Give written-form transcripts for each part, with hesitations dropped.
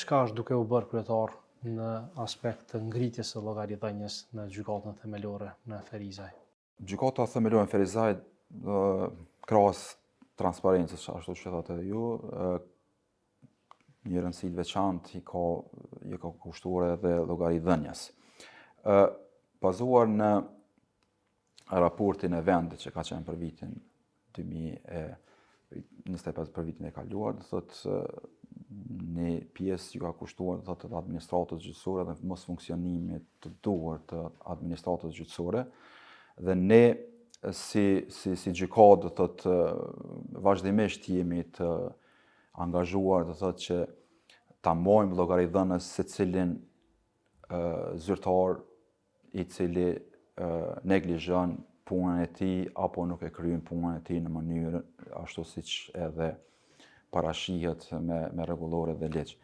çka është duke u bërë kryetar në aspekt të ngritjes së llogaridhënies në gjykatën themelore në Ferizaj? Gjykata themelore në Ferizaj, krahas transparencës, ashtu që thotë edhe ju, një rëndësi të veçantë i ka kushtuar edhe llogaridhënies. Bazuar në raportin e vendit që ka qenë për vitin 2025 për vitin e kaluar, do thotë një pjesë që ka kushtuar do thotë administratës gjyqësore dhe mos funksionimit të duhur të administratës gjyqësore dhe ne si gjykatë do thotë vazhdimisht jemi të angazhuar do thotë që ta mbajmë llogaridhënës secilin zyrtar i cili neglizhon punën e tij apo nuk e kryen punën e tij në mënyrë ashtu siç edhe parashihet me rregullore dhe ligj.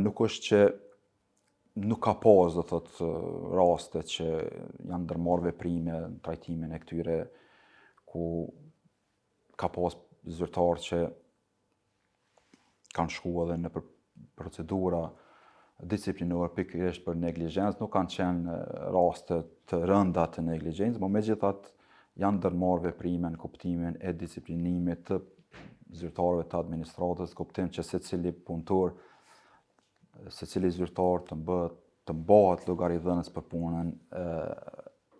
Nuk është që nuk ka pas do thotë raste që janë ndërmarrë veprime në trajtimin e këtyre ku ka pas zyrtar që kanë shkuar edhe në procedura disciplinore pikërisht për neglizhencë, nuk kanë qenë raste të rënda të neglizhencë, por megjithatë janë ndërmarrë veprime në kuptimin e disiplinimit të zyrtarëve të administratës, kuptim që secili punëtor, secili zyrtar të mbahet llogaridhënës për punën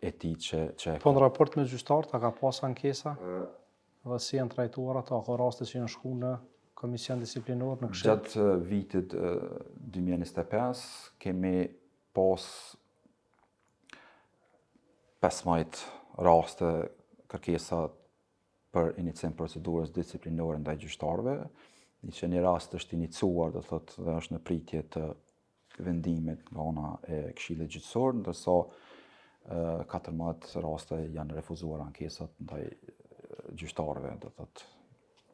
e tij që e ka. Po në raport me gjyqtarët, a ka pas ankesa? Dhe si janë trajtuar ato, ka raste që janë shkuar në komision disiplinor në këshill? Gjatë vitit 2025 kemi pas 15 raste kërkesa për inicim procedurës disiplinore ndaj gjyqtarëve, që një rast është inicuar, do thotë, dhe është në pritje të vendimit nga ana e Këshillit Gjyqësor, ndërsa 14 raste janë refuzuar ankesat ndaj gjyqtarëve, do thotë.